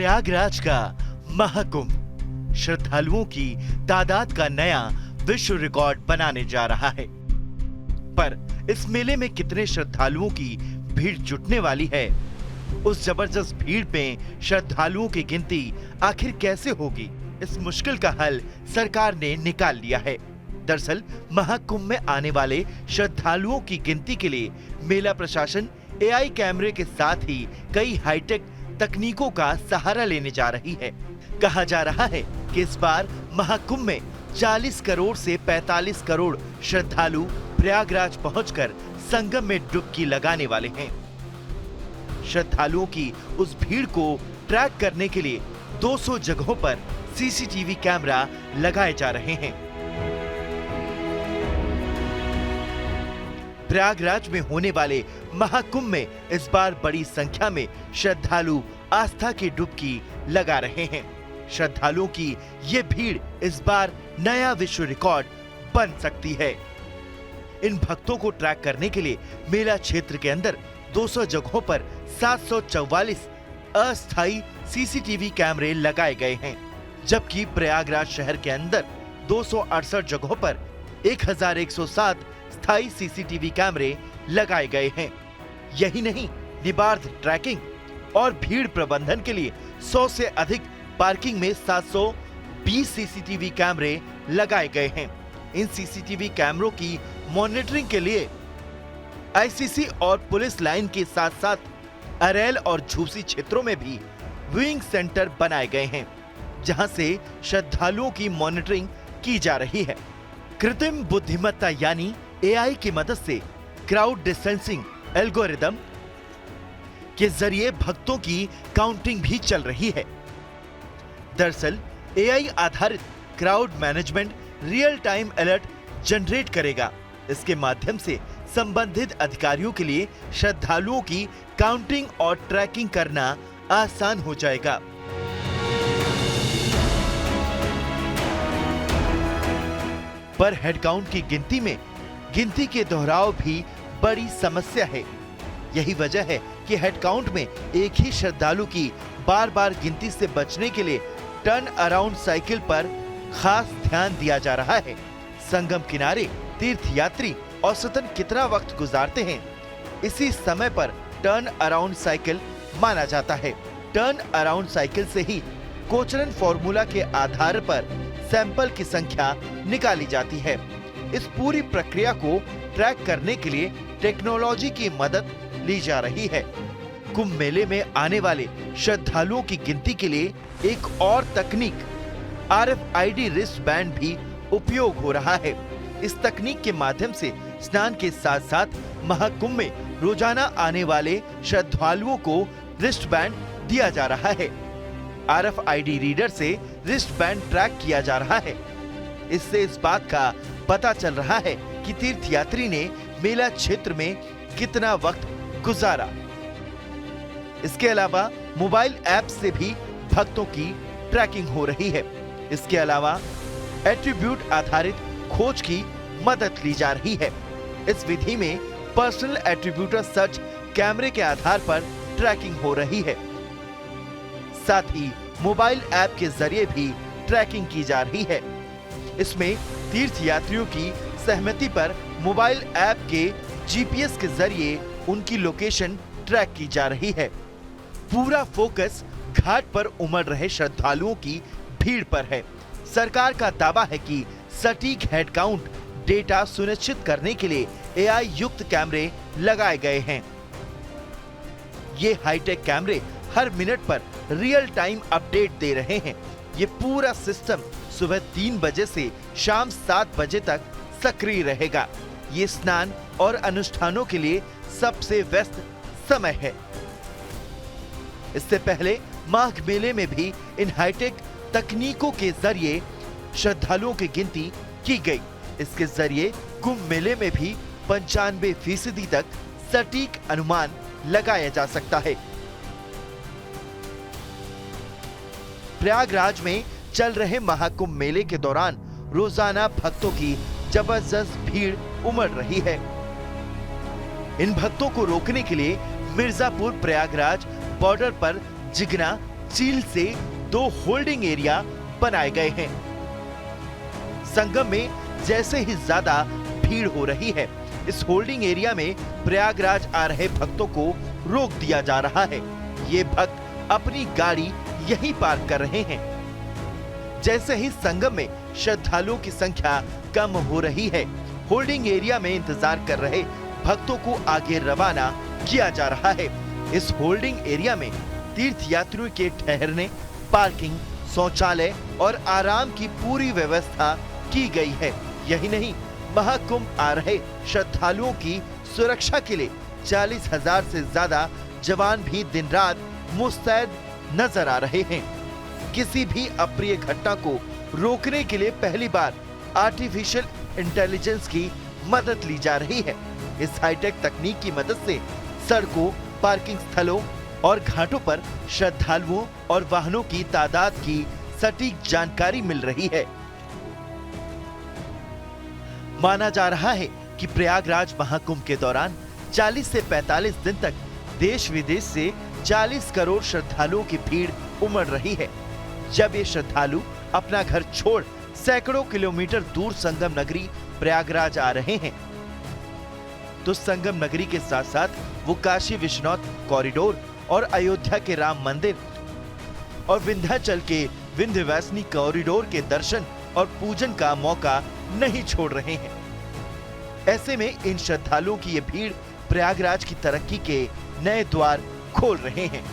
प्रयागराज का महाकुंभ श्रद्धालुओं की तादाद का नया विश्व रिकॉर्ड बनाने जा रहा है। पर इस मेले में कितने श्रद्धालुओं की भीड़ जुटने वाली है, उस जबरदस्त भीड़ में श्रद्धालुओं की गिनती आखिर कैसे होगी, इस मुश्किल का हल सरकार ने निकाल लिया है। दरअसल महाकुंभ में आने वाले श्रद्धालुओं की गिनती के लिए मेला प्रशासन एआई कैमरे के साथ ही कई हाईटेक तकनीकों का सहारा लेने जा रही है। कहा जा रहा है कि इस बार महाकुंभ में 40 करोड़ से 45 करोड़ श्रद्धालु प्रयागराज पहुंचकर संगम में डुबकी लगाने वाले हैं। श्रद्धालुओं की उस भीड़ को ट्रैक करने के लिए 200 जगहों पर सीसीटीवी कैमरा लगाए जा रहे हैं। प्रयागराज में होने वाले महाकुंभ में इस बार बड़ी संख्या में श्रद्धालु आस्था की डुबकी लगा रहे हैं। श्रद्धालुओं की ये भीड़ इस बार नया विश्व रिकॉर्ड बन सकती है। इन भक्तों को ट्रैक करने के लिए मेला क्षेत्र के अंदर 200 जगहों पर 744 अस्थायी सीसीटीवी कैमरे लगाए गए हैं, जबकि प्रयागराज शहर के अंदर 268 जगहों पर 1107 स्थायी सीसीटीवी कैमरे लगाए गए हैं। यही नहीं, निबार्ध ट्रैकिंग और भीड़ प्रबंधन के लिए 100 से अधिक पार्किंग में 720 सीसीटीवी कैमरे लगाए गए हैं। इन सीसीटीवी कैमरों की मॉनिटरिंग के लिए आईसीसी और पुलिस लाइन के साथ साथ अरेल और झूसी क्षेत्रों में भी व्यूइंग सेंटर बनाए गए हैं, जहां से श्रद्धालुओं की मॉनिटरिंग की जा रही है। कृत्रिम बुद्धिमत्ता यानी एआई की मदद से क्राउड डिस्टेंसिंग एल्गोरिदम के जरिए भक्तों की काउंटिंग भी चल रही है। दरअसल एआई आधारित crowd management real time alert generate करेगा। इसके माध्यम से संबंधित अधिकारियों के लिए श्रद्धालुओं की काउंटिंग और ट्रैकिंग करना आसान हो जाएगा। पर हेड काउंट की गिनती के दोहराव भी बड़ी समस्या है। यही वजह है कि हेड काउंट में एक ही श्रद्धालु की बार बार गिनती से बचने के लिए टर्न अराउंड साइकिल पर खास ध्यान दिया जा रहा है। संगम किनारे तीर्थयात्री औसतन कितना वक्त गुजारते हैं, इसी समय पर टर्न अराउंड साइकिल माना जाता है। टर्न अराउंड साइकिल से ही कोचरन फॉर्मूला के आधार पर सैंपल की संख्या निकाली जाती है। इस पूरी प्रक्रिया को ट्रैक करने के लिए टेक्नोलॉजी की मदद ली जा रही है। कुंभ मेले में आने वाले श्रद्धालुओं की गिनती के लिए एक और तकनीक RFID रिस्ट बैंड भी उपयोग हो रहा है। इस तकनीक के माध्यम से स्नान के साथ साथ महाकुंभ में रोजाना आने वाले श्रद्धालुओं को रिस्ट बैंड दिया जा रहा है। RFID रीडर से रिस्ट बैंड ट्रैक किया जा रहा है। इससे इस बात का पता चल रहा है कि तीर्थयात्री ने मेला क्षेत्र में कितना वक्त गुजारा। इसके अलावा मोबाइल ऐप से भी भक्तों की ट्रैकिंग हो रही है। इसके अलावा एट्रीब्यूट आधारित खोज की मदद ली जा रही है। इस विधि में पर्सनल एट्रीब्यूटर सर्च कैमरे के आधार पर ट्रैकिंग हो रही है। साथ ही मोबाइल ऐप के जरिए भी ट्रैकिंग की जा रही है। इसमें तीर्थयात्रियों की सहमति पर मोबाइल ऐप के जीपीएस के जरिए उनकी लोकेशन ट्रैक की जा रही है। पूरा फोकस घाट पर उमड़ रहे श्रद्धालुओं की भीड़ पर है। सरकार का दावा है कि सटीक हेड काउंट डेटा सुनिश्चित करने के लिए एआई युक्त कैमरे लगाए गए हैं। ये हाईटेक कैमरे हर मिनट पर रियल टाइम अपडेट दे रहे हैं। ये पूरा सिस्टम सुबह 3 बजे से शाम 7 बजे तक सक्रिय रहेगा। ये स्नान और अनुष्ठानों के लिए सबसे व्यस्त समय है। इससे पहले माघ मेले में भी इन हाईटेक तकनीकों के जरिए श्रद्धालुओं की गिनती की गई। इसके जरिए कुंभ मेले में भी 95% तक सटीक अनुमान लगाया जा सकता है। प्रयागराज में चल रहे महाकुंभ मेले के दौरान रोजाना भक्तों की जबरदस्त भीड़ उमड़ रही है। इन भक्तों को रोकने के लिए मिर्जापुर प्रयागराज बॉर्डर पर जिगना चील से 2 होल्डिंग एरिया बनाए गए हैं। संगम में जैसे ही ज्यादा भीड़ हो रही है, इस होल्डिंग एरिया में प्रयागराज आ रहे भक्तों को रोक दिया जा रहा है। ये भक्त अपनी गाड़ी यहीं पार्क कर रहे हैं। जैसे ही संगम में श्रद्धालुओं की संख्या कम हो रही है, होल्डिंग एरिया में इंतजार कर रहे भक्तों को आगे रवाना किया जा रहा है। इस होल्डिंग एरिया में तीर्थयात्रियों के ठहरने, पार्किंग, शौचालय और आराम की पूरी व्यवस्था की गई है। यही नहीं, महाकुंभ आ रहे श्रद्धालुओं की सुरक्षा के लिए 40,000 से ज्यादा जवान भी दिन रात मुस्तैद नजर आ रहे हैं। किसी भी अप्रिय घटना को रोकने के लिए पहली बार आर्टिफिशियल इंटेलिजेंस की मदद ली जा रही है। इस हाईटेक तकनीक की मदद से सड़कों, पार्किंग स्थलों और घाटों पर श्रद्धालुओं और वाहनों की तादाद की सटीक जानकारी मिल रही है। माना जा रहा है कि प्रयागराज महाकुंभ के दौरान 40 से 45 दिन तक देश विदेश से 40 करोड़ श्रद्धालुओं की भीड़ उमड़ रही है। जब ये श्रद्धालु अपना घर छोड़ सैकड़ों किलोमीटर दूर संगम नगरी प्रयागराज आ रहे हैं, तो संगम नगरी के साथ साथ वो काशी विश्वनाथ कॉरिडोर और अयोध्या के राम मंदिर और विंध्याचल के विंध्यवासिनी कॉरिडोर के दर्शन और पूजन का मौका नहीं छोड़ रहे हैं। ऐसे में इन श्रद्धालुओं की ये भीड़ प्रयागराज की तरक्की के नए द्वार खोल रहे हैं।